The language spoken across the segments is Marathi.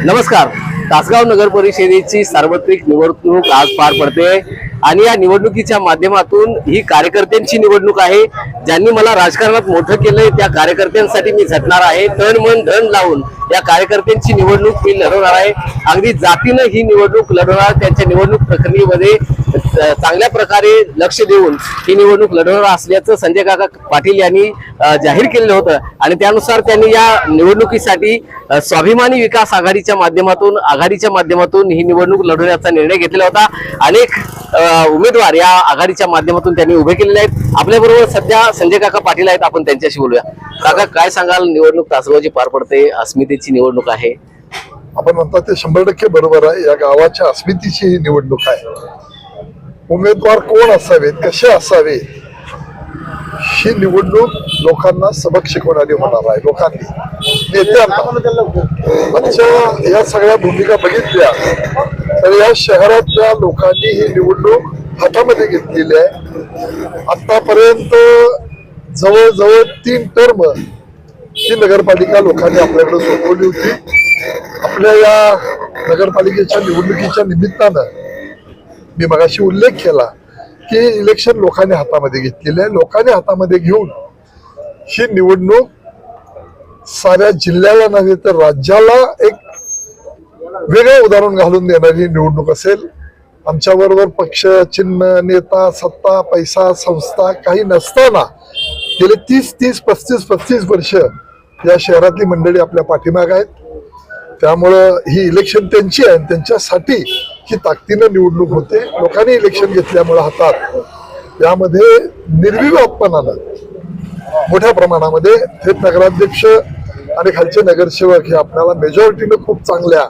नमस्कार. तासगाव नगर परिषदेची सार्वत्रिक निवडणूक आज पार पडते आणि या निवडणुकीच्या माध्यमातून ही कार्यकर्त्यांची निवडणूक आहे. ज्यांनी मला राजकारणात मोठं केलंय त्या कार्यकर्त्यांसाठी मी झटणार आहे. तन मन धन लावून या कार्यकर्त्यांची निवडणूक मी लढवणार आहे. अगदी जातीनं ही निवडणूक लढवणार. त्यांच्या निवडणूक प्रक्रियेमध्ये चांगल्या प्रकारे लक्ष देऊन ही निवडणूक लढवणार असल्याचं संजय काका पाटील यांनी जाहीर केलेलं होतं आणि त्यानुसार त्यांनी या निवडणुकीसाठी स्वाभिमानी विकास आघाडीच्या माध्यमातून ही निवडणूक लढवण्याचा निर्णय घेतलेला होता. अनेक उमेदवार या आघाडीच्या माध्यमातून त्यांनी उभे केलेले आहेत. आपल्याबरोबर सध्या संजय काका पाटील आहेत. आपण त्यांच्याशी बोलूया. काका, काय सांगाल? निवडणूक तासगावची पार पडते, अस्मितेची निवडणूक आहे. आपण म्हणतो ते 100% बरोबर आहे. या गावाच्या अस्मितेची ही निवडणूक आहे. उमेदवार कोण असावेत, कसे असावे, ही निवडणूक लोकांना सबक शिकवणारी होणार आहे. लोकांनी नेत्यांना आजच्या या सगळ्या भूमिका बघितल्या तर या शहरातल्या लोकांनी ही निवडणूक हातामध्ये घेतलेली आहे. आतापर्यंत जवळजवळ 3 टर्म ही नगरपालिका लोकांनी आपल्याकडे सोपवली होती. आपल्या या नगरपालिकेच्या निवडणुकीच्या निमित्तानं मी मगाशी उल्लेख केला की इलेक्शन लोकांनी हातामध्ये घेतलेले आहे. लोकांनी हातामध्ये घेऊन ही निवडणूक साऱ्या जिल्ह्याला नव्हे तर राज्याला एक वेगळं उदाहरण घालून देणारी निवडणूक असेल. आमच्याबरोबर पक्ष, चिन्ह, नेता, सत्ता, पैसा, संस्था काही नसताना गेले 30, 35 वर्ष या शहरातली मंडळी आपल्या पाठीमाग आहेत. त्यामुळं ही इलेक्शन त्यांची आहे. त्यांच्यासाठी ही ताकदीनं निवडणूक होते. लोकांनी इलेक्शन घेतल्यामुळे हातात यामध्ये निर्विवादपणानं मोठ्या प्रमाणामध्ये थेट नगराध्यक्ष आणि खालचे नगरसेवक हे आपल्याला मेजॉरिटीनं खूप चांगल्या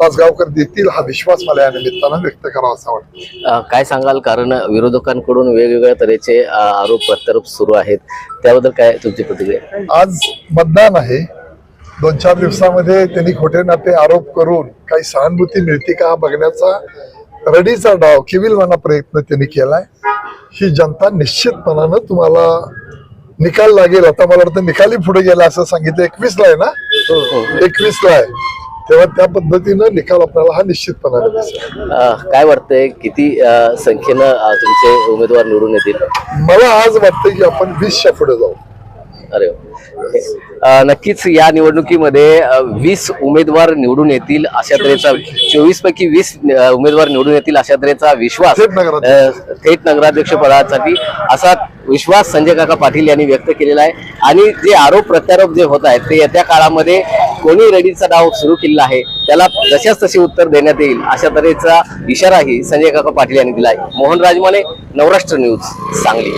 तासगावकर देतील हा विश्वास मला या निमित्तानं व्यक्त करावा असं वाटतं. काय सांगाल? कारण विरोधकांकडून वेगवेगळ्या तऱ्हेचे आरोप प्रत्यारोप सुरू आहेत. त्याबद्दल काय तुमची प्रतिक्रिया? आज मतदान आहे. 2-4 दिवसामध्ये त्यांनी खोटे नाटे आरोप करून काही सहानुभूती मिळते का बघण्याचा रडीचा डाव, किविलवाना प्रयत्न त्यांनी केलाय. ही जनता निश्चितपणानं तुम्हाला निकाल लागेल. आता मला वाटतं निकाली पुढे गेला असं सांगितलं. 21ला आहे ना? 21ला आहे. तेव्हा त्या पद्धतीनं निकाल आपल्याला हा निश्चितपणाने दिसेल. काय वाटतंय किती संख्येनं तुमचे उमेदवार निवडून येतील? मला आज वाटतं की आपण 20च्या पुढे जाऊ. अरे नक्कीच या निवडणुकीमध्ये 20 उमेदवार निवडून येतील अशा तऱ्हेचा 24 पैकी 20 उमेदवार निवडून येतील अशा तऱ्हेचा विश्वास थेट नगराध्यक्ष पदासाठी असा विश्वास संजय काका पाटील यांनी व्यक्त केलेला आहे. आणि जे आरोप प्रत्यारोप जे होत आहेत ते येत्या काळामध्ये कोणी रेडीचा डाव सुरू केलेला आहे त्याला जशाच तसे उत्तर देण्यात येईल अशा तऱ्हेचा इशाराही संजय काका पाटील यांनी दिला आहे. मोहन राजमाने, नवराष्ट्र न्यूज, सांगली.